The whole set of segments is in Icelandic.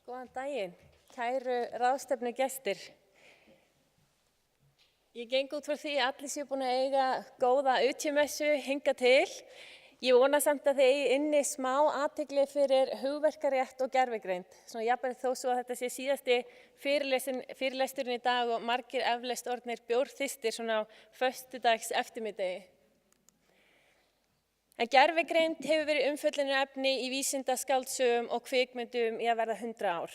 Góðan daginn, kæru ráðstefnugestir. Ég geng út frá því að allir séu búin að eiga góða UT-messu hingað til. Ég vona samt að þið eigi inni smá athygli fyrir hugverkarétt og gervigreind. Svona jafnvel þó svo að þetta sé síðasti fyrirlesturinn í dag og margir eflaust orðnir bjórþyrstir svona á föstudags eftirmiddegi. En gervigreind hefur verið umfjöllunarefni í vísindaskáldsögum og kvikmyndum í að verða 100 ár.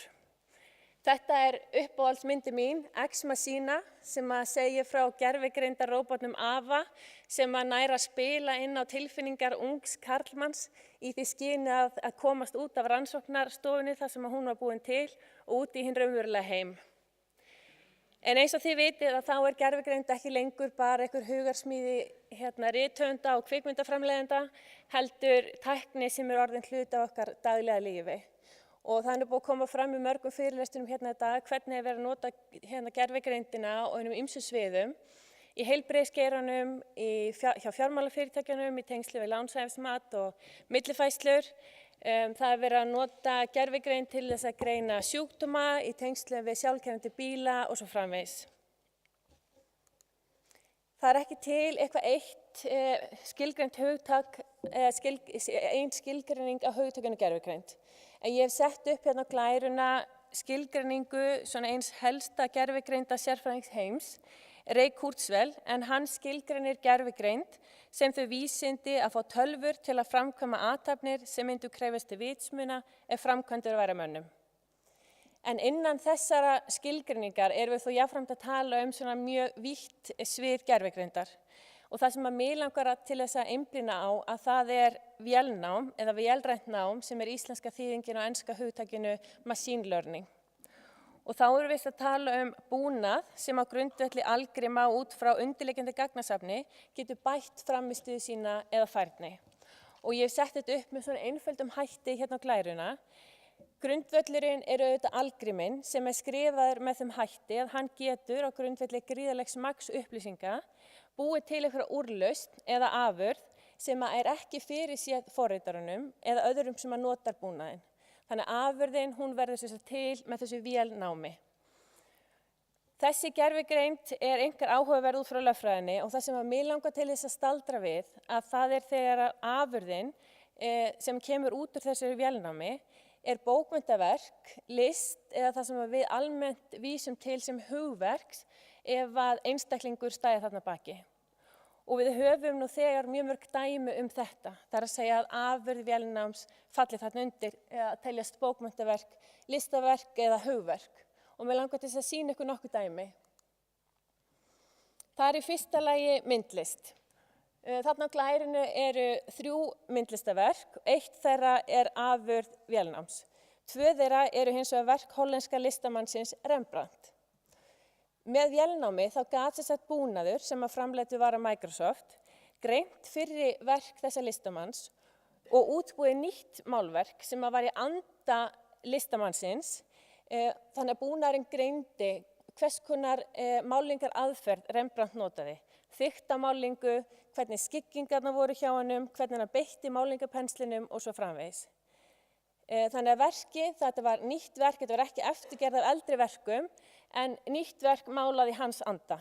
Þetta er uppáhaldsmyndi mín, Ex Machina, sem að segja frá gervigreindarróbotnum Ava sem að næra að spila inn á tilfinningar ungs karlmanns í því skyni að komast út af rannsóknarstofunni þar sem hún var búin til og út í hinn raunverulega heim. En eins og þið vitið að þá er gervigreind ekki lengur bara einhver hugarsmíði rithöfunda og kvikmyndaframleiðenda, heldur tækni sem er orðin hluti af okkar daglega lífi. Og það er búið að koma fram í mörgum fyrirlestunum í dag hvernig er verið að nota gervigreindina á einum ýmsum sviðum, í heilbrigðisgeiranum, hjá fjármálafyrirtækjunum, í tengsli við lánshæfismat og millifærslur. Það er verið að nota gervigreind til þess að greina sjúkdóma í tengsli við sjálfkeyrandi bíla og svo framvegis. Það er ekki til eitthvað eitt skilgreint hugtak, ein skilgreining á hugtakinu gervigreind. En ég hef sett upp hérna á glæruna skilgreiningu svona eins helsta gervigreinda sérfræðings heims, Ray Kurzweil, en hann skilgreinir gervigreind sem þau vísindi að fá tölvur til að framkvæma athafnir sem myndu krefjast til vitsmuna ef framkvæmdur væri mönnum. En innan þessara skilgreiningar erum við þó jafnframt að tala svona mjög vítt svið gervigreindar. Og það sem að mig langar til þess að einblína á að það er vélnám eða vélrænt nám sem er íslenska þýðingin á enska hugtakinu machine learning. Og þá erum við að tala búnað sem á grundvelli algrima út frá undirliggjandi gagnasafni getur bætt frammistöðu sína eða færni. Og ég hef sett þetta upp með svona einföldum hætti hérna á glæruna. Grundvöllurinn er auðvitað algriminn sem er skrifaður með þeim hætti að hann getur á grundvelli gríðarlegs magns upplýsinga búið til einhverja úrlausn eða afurð sem er ekki fyrirséð forritarunum eða öðrum sem að notar búnaðinn. Þannig að afurðin hún verður til með þessu vélnámi. Þessi gervigreind er einkar áhugaverð út frá lögfræðinni og það sem að mig langar til þess að staldra við að það er þegar afurðin sem kemur út úr þessu vélnámi er bókmenntaverk, list eða það sem við almennt vísum til sem hugverks ef að einstaklingur stæði þarna baki. Og við höfum nú þegar mjög mörg dæmi þetta. Það er að segja að afurð vélnáms falli þarna undir að teljast bókmenntaverk, listaverk eða hugverk. Og mér langar til þess að sýna ykkur nokkuð dæmi. Það er í fyrsta lagi myndlist. Þarna á glærinu eru 3 myndlistaverk, eitt þeirra er afurð vélnáms. 2 þeirra eru hins vegar verk hollenska listamannsins Rembrandt. Með vélnámi þá gat sett búnaður sem að framleiddur var af Microsoft, greint fyrri verk þessa listamanns og útbúið nýtt málverk sem að var í anda listamannsins, þannig að búnaðurinn greindi hvers konar málingar aðferð Rembrandt notaði. Þykta málingu, hvernig skyggingarnar voru hjá honum, hvernig hann beitti málingapenslinum og svo framvegis. Þannig að verkið, þetta var nýtt verk, þetta var ekki eftirgerð af eldri verkum, en nýtt verk málað í hans anda.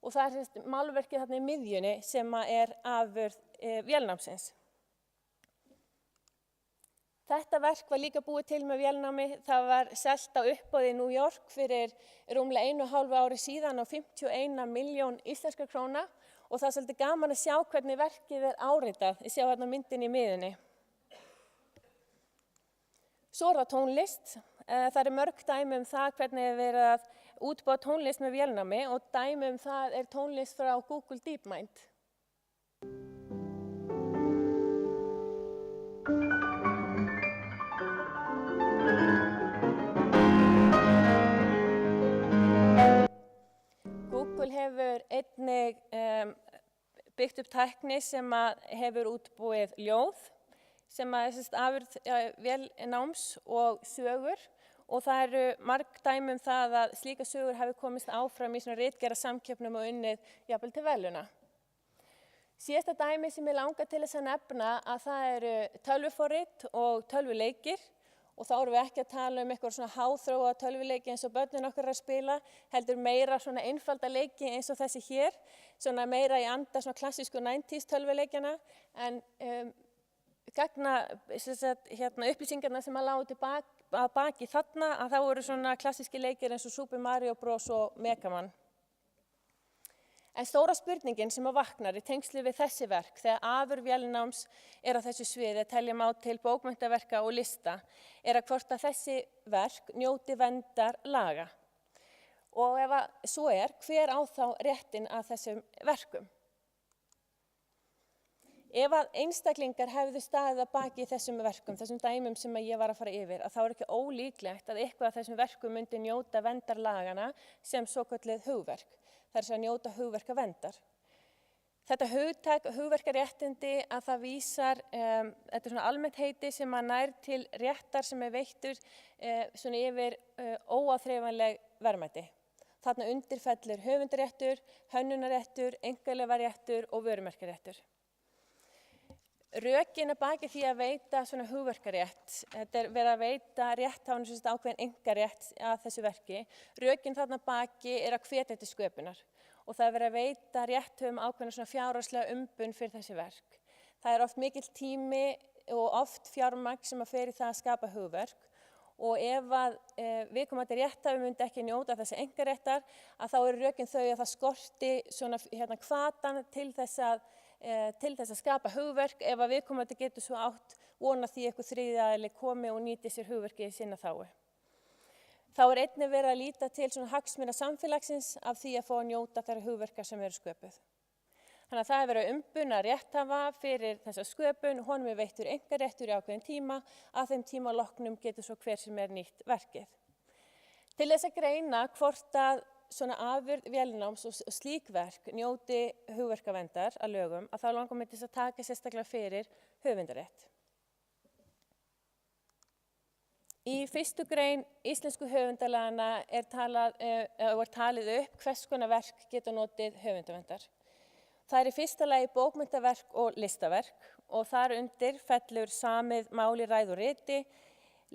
Og það er málverkið þarna í miðjunni sem er afurð vélnámsins. Þetta verk var líka búið til með vélnámi, það var selt á uppboði í New York fyrir rúmlega 1,5 ári síðan á 51 milljón íslenskra króna og það er svolítið gaman að sjá hvernig verkið er áritað. Ég sjá hérna myndin í miðjunni. Svo er það tónlist. Það eru mörg dæmi það hvernig er verið að útbúa tónlist með vélnámi og dæmi það er tónlist frá Google DeepMind. Google hefur einnig byggt upp tækni sem hefur útbúið ljóð sem er afurð vélnáms og sögur og það eru marg dæmi það að slíka sögur hafi komist áfram í svona ritgerðarsamkeppnum og unnið jafnvel til verðlauna. Síðasta dæmi sem ég langar til þess að nefna að það eru tölvuforrit og tölvuleikir Og þá erum við ekki að tala eitthvað svona háþróa tölvuleiki eins og börnin okkar að spila, heldur meira svona einfalda leiki eins og þessi hér, svona meira í anda svona klassísku 90s tölvuleikjana, en upplýsingarna sem að lágu að baki þarna, að þá eru svona klassíski leikir eins og Super Mario Bros og Mega Man. En stóra spurningin sem að vaknar í tengslu við þessi verk þegar afurð vélnáms á þessu sviði, teljum á til bókmenntaverka og lista, að hvort að þessi verk njóti verndar laga. Og ef svo hver á þá réttinn að þessum verkum? Ef að einstaklingar hefðu staðið að baki þessum verkum, þessum dæmum sem ég var að fara yfir, að þá ekki ólíklegt að eitthvað af þessum verkum myndi njóta verndar lagana sem svokölluð hugverk. Það að njóta hugverkaverndar. Þetta hugtak, hugverkaréttindi, að það vísar, þetta svona almennt heiti sem að nær til réttar sem veittur svona yfir óáþreifanleg verðmæti. Þarna undir fellur höfundaréttur, hönnunarréttur, einkaleyfaréttur og vörumerkjaréttur. Rökin að baki því að veita svona hugverkarétt, þetta verið að veita rétthafanum sem ákveðin einkarétt að þessu verki. Rökin þarna baki að hvetja til sköpunar og það verið að veita rétthöfum ákveðina svona fjárhagslega umbun fyrir þessi verk. Það oft mikill tími og oft fjármagn sem að fer í það að skapa hugverk og ef að viðkomandi rétthafi myndi ekki njóta þessi einkaréttar, að þá eru rökin þau að það skorti svona hvatan til þess að skapa hugverk ef að viðkomandi getur svo átt vona því eitthvað þriðji aðili komi og nýti sér hugverkið í sinna þágu. Þá einnig verið að líta til svona hagsmuna samfélagsins af því að fá að njóta þeirra hugverka sem eru sköpuð. Þannig að það verið að umbuna rétthafa fyrir þessa sköpun, honum veittur einkaréttur í ákveðin tíma, að þeim tíma loknum getur svo hver sem nýtt verkið. Til þess að greina hvort að svona afurð vélnáms og slík verk njóti hugverkaverndar að lögum, að þá langar mig til að taka sérstaklega fyrir höfundarétt. Í 1. grein íslensku höfundalagana talið upp hvers konar verk geta notið höfundaverndar. Það í fyrsta lagi bókmenntaverk og listaverk og þar undir fellur samið mál í ræðu og riti,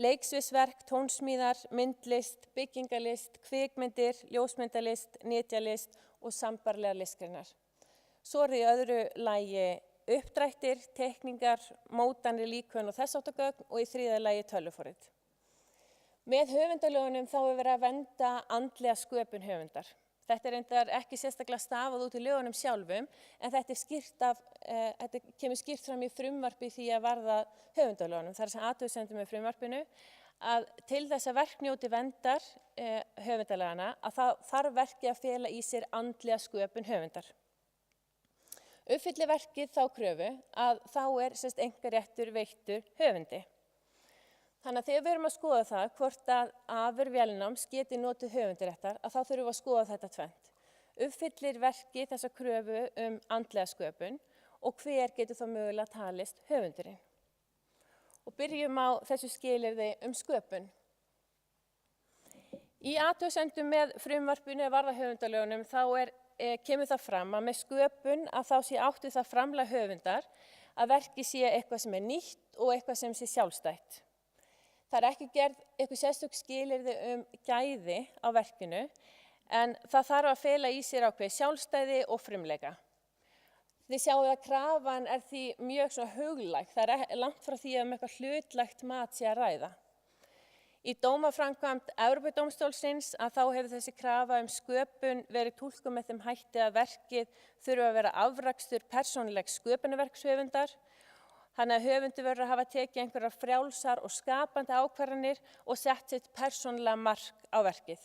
leiksviðsverk, tónsmíðar, myndlist, byggingalist, kvikmyndir, ljósmyndalist, netjalist og sambærilegar listgreinar. Svo í öðru lagi uppdrættir, teikningar, mótanir, líkön og þess háttar gögn og í 3. lagi tölvuforrit. Með höfundalögunum þá verið að vernda andlega sköpun höfundar. Þetta reyndar ekki sérstaklega stafað út í lögunum sjálfum, en þetta kemur skýrt fram í frumvarpi því að varða höfundalögunum. Það sem athugasemdum með frumvarpinu að til þess að verk njóti verndar höfundalagana að það þarf verkið að fela í sér andlega sköpun höfundar. Uppfylli verkið þá kröfu að þá einkaréttur veittur höfundi. Þannig að þegar við erum að skoða það hvort að afurð vélnáms geti notið höfundaréttar, að þá þurfum við að skoða þetta tvennt. Uppfyllir verkið þessa kröfu andlega sköpun og hver getur þá mögulega talist höfundurinn. Og byrjum á þessu skilyrði sköpun. Í athugasemdum með frumvarpinu varða höfundalögunum þá kemur það fram að með sköpun að þá sé átt við það framlag höfundar að verkið sé eitthvað sem nýtt og eitthvað sem sé sjálfstætt. Það ekki gerð eitthvað sérstök skilyrði gæði á verkinu, en það þarf að fela í sér ákveðið sjálfstæði og frumleika. Þið sjáum að krafan því mjög svona huglæg, það langt frá því að eitthvað hlutlægt mat sé að ræða. Í dómaframkvæmd Evrópudómstólsins að þá hefur þessi krafa sköpun verið túlkuð með þeim hætti að verkið þurfa að vera afrakstur persónulegs sköpunarverks höfundar. Þannig að höfundur verður að hafa tekið einhverjar frjálsar og skapandi ákvarðanir og sett sitt persónulega mark á verkið.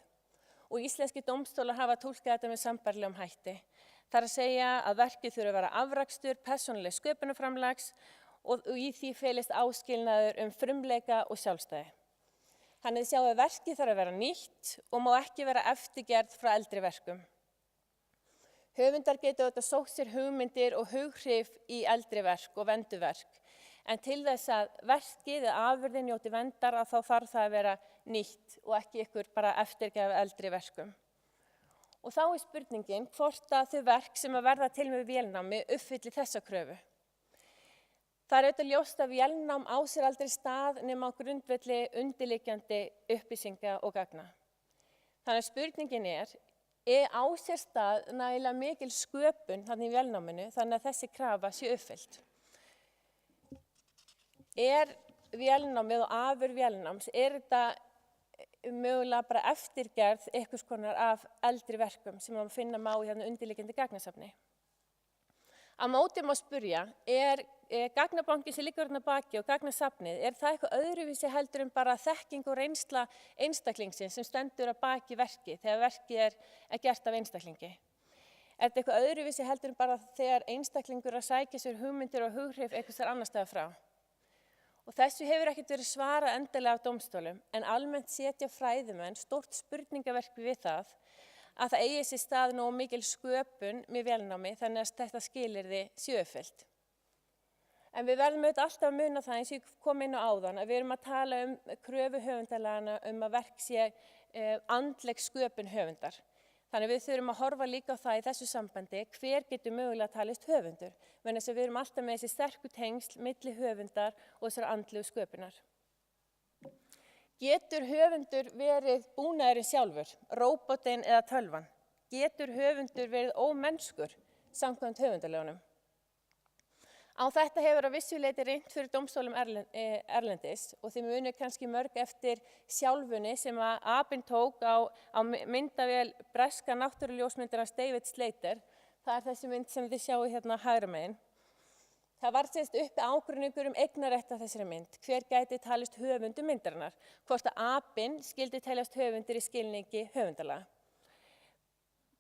Og íslenski dómstólar hafa túlkað þetta með sambærilegum hætti. Það að segja að verkið þurfa að vera afrakstur persónulegs sköpunarframlags og í því felist áskilnaður frumleika og sjálfstæði. Þannig að sjá að verkið þarf að vera nýtt og má ekki vera eftirgerð frá eldri verkum. Höfundar geta auðvitað sótt sér hugmyndir og hughrif í eldri verk og vernduverk, en til þess að verkið eða afurðin njóti verndar að þá þarf það að vera nýtt og ekki ykkur bara eftirgefið eldri verkum. Og þá spurningin hvort að þau verk sem að verða til með vélnámi uppfylli þessa kröfu. Það auðvitað ljóst að vélnám á sér aldrei stað nema á grundvelli undirliggjandi upplýsinga og gagna. Þannig að spurningin á sér stað nægilega mikil sköpun þannig í vélnáminu þannig að þessi krafa sé uppfyllt? Vélnámið og afurð vélnáms, þetta mögulega bara eftirgerð einhvers konar af eldri verkum sem maður finna má í undirliggjandi gagnasafni? Á móti má spyrja, gagnabanki sem liggur þarna baki og gagnasafnið, það eitthvað öðruvísi heldur en bara þekking og reynsla einstaklingsins sem stendur að baki verki þegar verkið gert af einstaklingi? Þetta eitthvað öðruvísi heldur en bara þegar einstaklingur að sækja sér hugmyndir og hughrif einhvers staðar annars staðar frá? Og þessu hefur ekkert verið svarað endilega af dómstólum, en almennt setja fræðimenn stórt spurningaverk við það að það eigi sér stað nógu mikil sköpun með vélnámi þannig að þetta skilyrði sé uppfyllt. En við verðum auðvitað alltaf að muna það eins og ég kom inn á áðan að við erum að tala kröfu höfundalagana að verk sé andleg sköpun höfundar. Þannig að við þurfum að horfa líka á það í þessu sambandi hver getur mögulega talist höfundur, vegna þess að við erum alltaf með þessi sterku tengsl milli höfundar og þessar andlegu sköpunar. Getur höfundur verið búnaðurinn sjálfur, róbotinn eða tölvan? Getur höfundur verið ómennskur samkvæmt höfundalögunum? Á þetta hefur að vissu leyti reynt fyrir dómstólum erlendis og þið munið kannski mörg eftir sjálfunni sem að Abin tók á myndavél breska náttúruljósmyndarans David Slater. Það þessi mynd sem þið sjáu hérna hægra megin. Það var uppi ágreiningur eignarrétt af þessari mynd. Hver gæti talist höfundur myndarinnar? Hvort að Abin skyldi teljast höfundur í skilningi höfundalaga.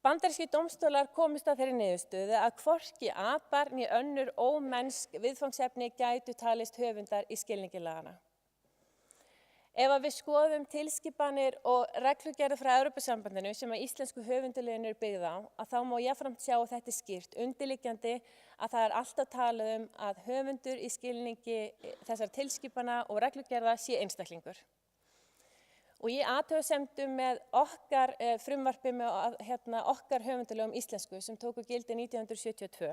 Bandarískir dómstólar komust að þeirri niðurstöðu að hvorki apar né önnur ómennsk viðfangsefni gætu talist höfundar í skilningi lagana. Ef við skoðum tilskipanir og reglugerðir frá Evrópusambandinu sem að íslensku höfundalögin eru byggð á, að þá má jafnframt sjá að þetta skýrt undirliggjandi að það alltaf talað að höfundur í skilningi þessar tilskipana og reglugerða sé einstaklingur. Og ég athugasemdum með okkar frumvarpi með okkar höfundalögum íslensku sem tóku gildi 1972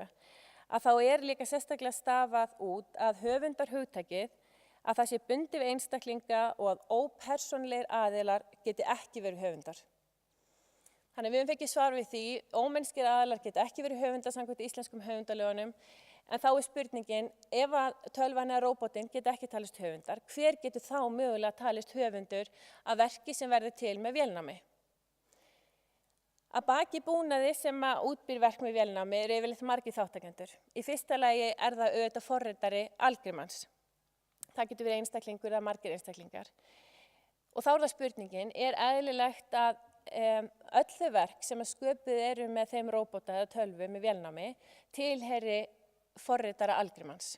að þá líka sérstaklega stafað út að höfundarhugtakið að það sé bundið við einstaklinga og að ópersónulegir aðilar geti ekki verið höfundar. Þannig við höfum fengið svar við því, ómennskir aðilar geti ekki verið höfundar samkvæmt íslenskum höfundalögunum, en þá spurningin, ef að tölvan eða róbotinn geti ekki talist höfundar, hver getur þá mögulega talist höfundur að verki sem verður til með vélnámi? Að baki búnaði sem að útbýr verk með vélnámi yfirleitt margir þáttakendur. Í fyrsta lagi það auðvitað forritari algrimanns. Það getur verið einstaklingur eða margir einstaklingar. Og þá það spurningin, eðlilegt að öll þau verk sem að sköpuð eru með þeim róbota eða tölvu með vélnámi tilheyri forritara algrimanns.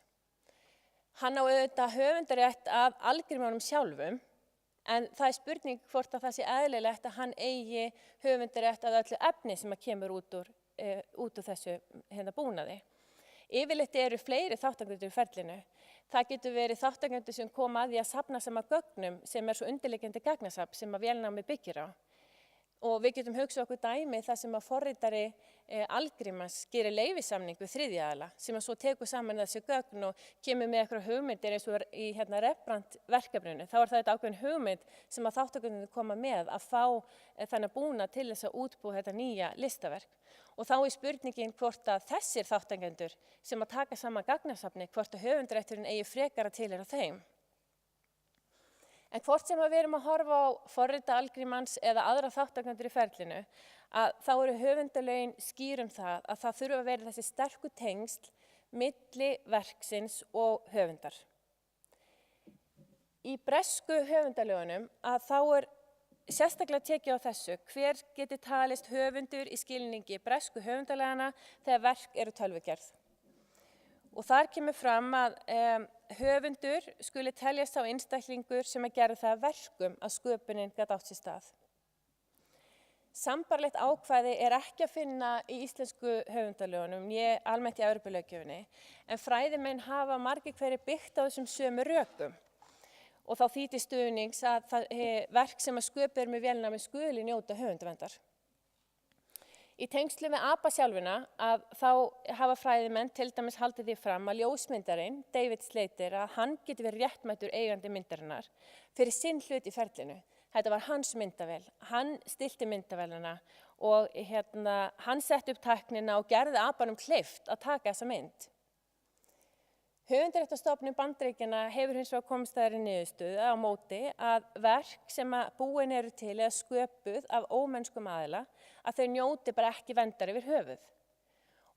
Hann á auðvitað höfundarétt af algrimanum sjálfum, en það spurning hvort að það sé eðlilegt að hann eigi höfundarétt af öllu efni sem að kemur út úr þessu búnaði. Yfirleitt eru fleiri þátttakendur í ferlinu. Það getur verið þátttakendur sem koma að því að safna saman gögnum sem svo undirliggjandi gagnasafn sem að vélnámi byggir á. Og við getum hugsað okkur dæmi þar sem að forritari algrimanns gerir leyfisamning við þriðja aðila sem að svo tekur saman þessi gögn og kemur með eitthvað hugmyndir eins og í Rembrandt verkefninu. Þá það þetta ákveðin hugmynd sem að þátttakendur koma með að fá þannig búna til þess að útbúa þetta nýja listaverk. Og þá spurningin hvort að þessir þáttakendur sem að taka saman gagnasafni, hvort að höfundarétturinn eigi frekar að tilheyra þeim. En hvort sem við erum að horfa á forrita algrimanns eða aðra þáttakendur í ferlinu, að þá eru höfundalögin skýr það að það þurfa að vera þessi sterku tengsl milli verksins og höfundar. Í bresku höfundalögunum að þá sérstaklega tekið á þessu hver geti talist höfundur í skilningi bresku höfundalagana þegar verk eru tölvugerð. Og þar kemur fram að höfundur skuli teljast á einstaklingur sem að gera það verkum að sköpunin gat átt sér stað. Sambarlegt ákvæði ekki að finna í íslensku höfundalögunum, né almennt í Evrópulöggjöfinni, en fræðimenn hafa margir hverjir byggt á þessum sömu rökum. Og þá því til stuðnings að verk sem að sköpuð með vélnámi skuli njóta höfundaverndar. Í tengslum við ABBA-sjálfuna að þá hafa fræðimenn til dæmis haldið því fram að ljósmyndarinn, David Slater, að hann getur verið réttmætur eigandi myndarinnar fyrir sinn hlut í ferlinu. Þetta var hans myndavél, hann stillti myndavélina og hann setti upp tæknina og gerði ABBA-num kleift að taka þessa mynd. Höfundaréttastofnun Bandaríkjanna hefur hins vegar komist að þeirri niðurstöðu á móti að verk sem búin eru til eða sköpuð af ómennskum aðila að þau njóti bara ekki verndar yfir höfuð.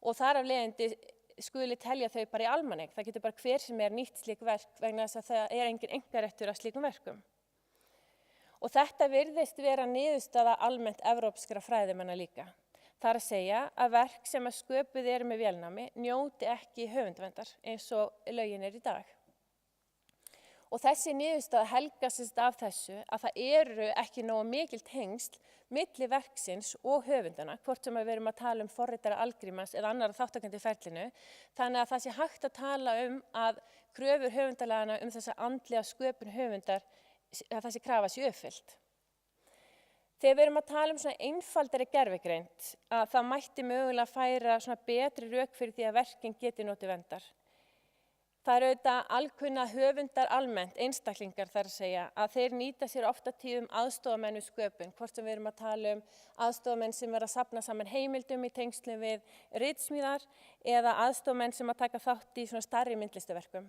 Og þar af leiðandi skuli telja þau bara í almanneign. Það getur bara hver sem nýtt slík verk vegna þess að það engin einkaréttur af slíkum verkum. Og þetta virðist vera niðurstaða almennt evrópskra fræðimanna líka. Það er að segja að verk sem sköpuð eru með vélnámi njóti ekki höfundaverndar eins og lögin í dag. Og þessi niðurstaða helgast af þessu að það eru ekki nógu mikil tengsl milli verksins og höfundana, hvort sem við erum að tala forritara algrímans eða annarra þátttakandi í ferlinu, þannig að það sé hægt að tala að kröfur höfundalagana þessa andlega sköpun höfundar, að þessi krafa sé uppfyllt. Þegar við erum að tala svona einfaldari gervigreind, að það mætti mögulega færa svona betri rök fyrir því að verkin geti notið verndar. Það auðvitað alkunna höfundar almennt, einstaklingar þar að segja, að þeir nýta sér ofta tíðum aðstofamenn við sköpun, hvort sem við erum að tala aðstofamenn sem að safna saman heimildum í tengslum við ritsmíðar eða aðstofamenn sem að taka þátt í svona stærri myndlistaverkum.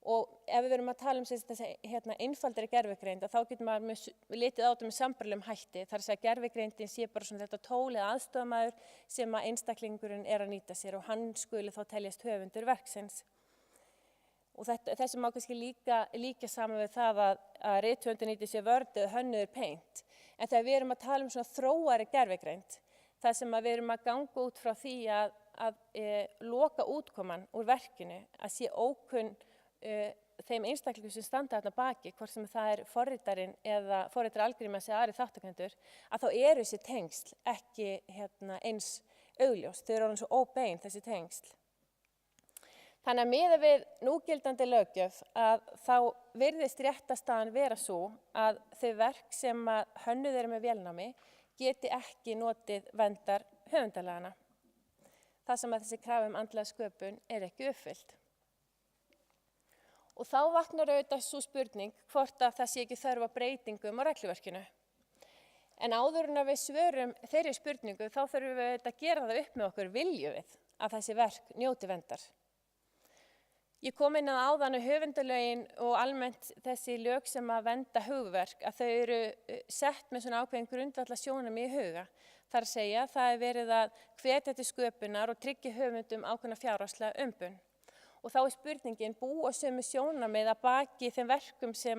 Og ef við erum að tala þessi einfaldari gervigreind, þá getur maður litið á þetta með sambærilegum hætti. Það er að segja að gervigreindin sé bara svona þetta tól eða aðstofamaður sem að einstaklingurinn er að nýta sér og hann skuli þá teljast höfundur verksins. Og þessi má kannski líka saman við það að rithöfundur nýti sér Word eða hönnuður Paint. En þegar við erum að tala svona þróari gervigreind, það sem að við erum að ganga út frá því að loka útkoman úr verkinu, að sé ókunn þeim einstaklingum sem standa þarna baki, hvort sem það forritarinn eða forritari algrímans eða aðrir þáttakendur, að þá eru þessi tengsl ekki eins augljós, þau eru orðin svo óbein þessi tengsl. Þannig að miðað við núgildandi löggjöf að þá virðist réttastaðan vera svo að þau verk sem hönnuð eru með vélnámi geti ekki notið verndar höfundalagana. Það sem að þessi krafa andlega sköpun er ekki uppfyllt. Og þá vaknar auðvitað svo spurning hvort að það sé ekki þörf á breytingum á regluverkinu. En áður en við svörum þeirri spurningu þá þurfum við að gera það upp með okkur viljum við að þessi verk njóti verndar. Ég kom inn á áðan höfundalögin og almennt þessi lög sem að vernda hugverk að þau eru sett með svona ákveðin grundvallarsjónarmið í huga. Það er að segja það er verið að hvetja til sköpunar og tryggja höfundum ákveðna fjárhagslega umbun. Og þá er spurningin búa sömu sjónarmið að baki þeim verkum sem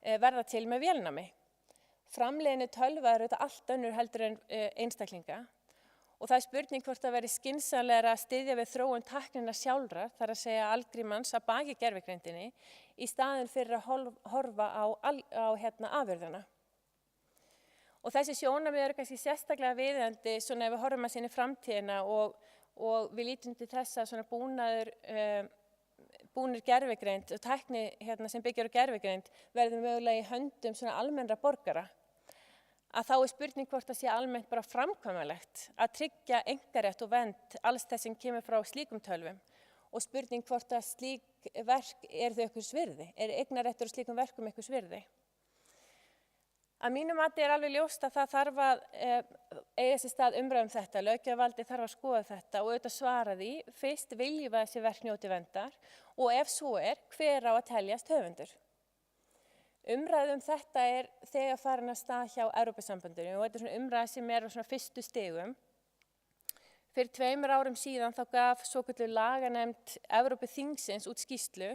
verða til með vélnámi. Framleiðni tölva eru þetta allt önnur heldur en einstaklinga. Og það er spurning hvort það veri skynsamlegra að styðja við þróun tækninnar sjálfrar, þar að segja algrímans að baki gervigreindinni, í staðinn fyrir að horfa á afurðuna. Og þessi sjónarmið eru kannski sérstaklega viðeigandi svona ef við horfum að sinni framtíðina og við lítum til þess að svona búnir gervigreind og tækni sem byggir á gervigreind verður mögulega í höndum svona almennra borgara. Að þá er spurning hvort það sé almennt bara framkvæmanlegt að tryggja einkarétt og vernd alls þess sem kemur frá slíkum tölvum og spurning hvort að slík verk þau einhvers virði, eignarréttur á slíkum verkum einhvers virði. Að mínu mati er alveg ljóst að það þarf að eiga sér stað umræða þetta, löggjafarvaldið þarf að skoða þetta og auðvitað svara því, fyrst viljum við að þessi verk njóti verndar og ef svo hver á að teljast höfundur. Umræða þetta er þegar farin af stað hjá Evrópusambandinu og þetta er svona umræða sem á svona fyrstu stigum. Fyrir 2 árum síðan þá gaf svokölluð laganefnd Evrópuþingsins út skýrslu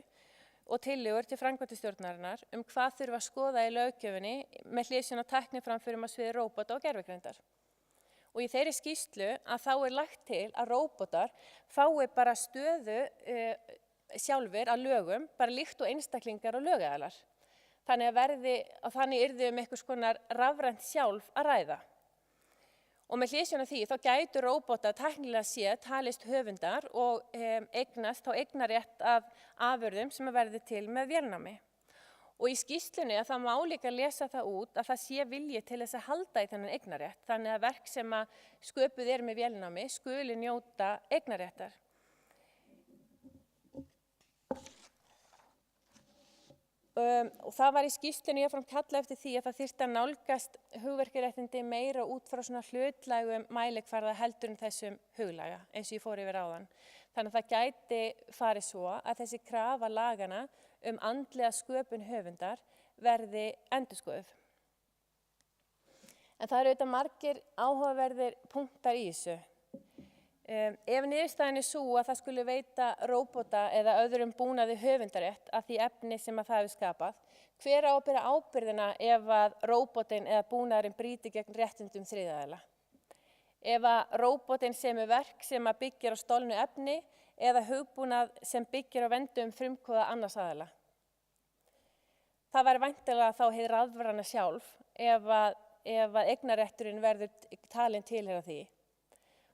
og tillögur til framkvæmdastjórnarinnar hvað þurfa að skoða í löggjöfinni með hliðsjón af tækniframförum á sviði róbóta og gervigreindar. Og í þeirri skýrslu að þá er lagt til að róbótar fái bara stöðu sjálfir að lögum, bara líkt og einstaklingar og lögaðilar. Þannig yrði einhvers konar rafrænt sjálf að ræða. Og með hliðsjón af því þá gætu róbótar tæknilega séð talist höfundar og eignast þá eignarrétt af afurðum sem verði til með vélnámi. Og í skýrslunni að það má líka lesa það út að það sé vilji til þess að halda í þennan eignarrétt. Þannig að verk sem að sköpuð með vélnámi skuli njóta eignarréttar. Og það var í skýrslunni jafnframt kallað eftir því að það þyrfti að nálgast hugverkaréttindi meira út frá svona hlutlægum mælikvarða heldur en þessum huglæga, eins og ég fór yfir áðan. Þannig að það gæti farið svo að þessi krafa lagana andlega sköpun höfundar verði endurskoðuð. En það eru auðvitað margir áhugaverðir punktar í þessu. Ef niðurstaðan svo að það skuli veita róbóta eða öðrum búnaði höfundarétt af því efni sem að það hefur skapað, hver á að bera ábyrgðina ef að róbótinn eða búnaðurinn brýti gegn réttindum þriðja aðila? Ef að róbótinn semur verk sem að byggir á stolnu efni eða hugbúnað sem byggir á verndum frumkvæða annars aðila. Það væri væntanlega þá hið rafræna sjálf ef að eignarrétturinn verður talinn tilheyra því.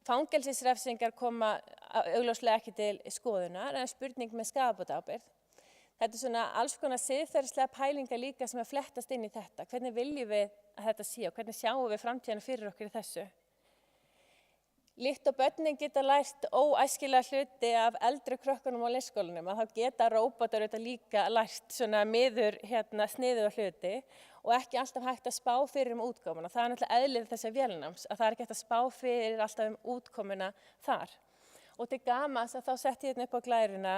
Fangelsisrefsingar koma augljóslega ekki til skoðunar, en spurning með skaðabótaábyrgð. Þetta svona alls konar siðferðislega pælingar líka sem að flettast inn í þetta. Hvernig viljum við að þetta sé og hvernig sjáum við framtíðina fyrir okkur í þessu? Líkt og börnin geta lært óæskilega hluti af eldri krökkunum á leikskólanum, að þá geta róbótar auðvitað líka lært svona miður sniðuga hluti og ekki alltaf hægt að spá fyrir útkomuna. Það er náttúrulega eðlið þessa vélnáms, að það er ekki hægt að spá fyrir alltaf útkomuna þar. Og til gamans að þá setti ég upp á glæruna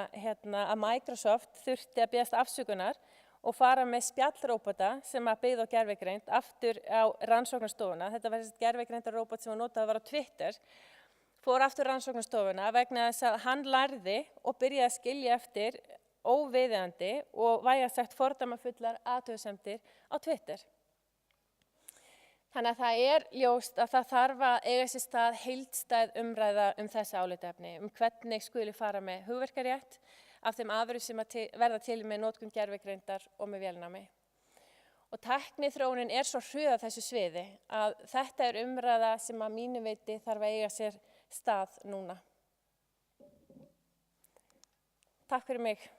að Microsoft þurfti að biðjast afsökunar og fara með spjallróbóta sem að byggði á gervigreind aftur á rannsóknarstofuna. Þetta var þessi gervigreindarróbót sem var notað var á Twitter. Fór aftur rannsóknarstofuna vegna þess að hann lærði og byrjaði að skilja eftir óviðeigandi og vægast sagt fordæmafullar athugasemdir á Twitter. Þannig að það er ljóst að það þarf að eiga sér stað heildstæð umræða þessi álitaefni, hvernig skuli fara með hugverkarétt af þeim afurðum sem verða til með notkun gervigreindar og með vélnámi. Og tækniþróunin er svo hröð á þessu sviði að þetta er umræða sem að mínu viti þarf að eiga sér stað núna. Takk fyrir mig.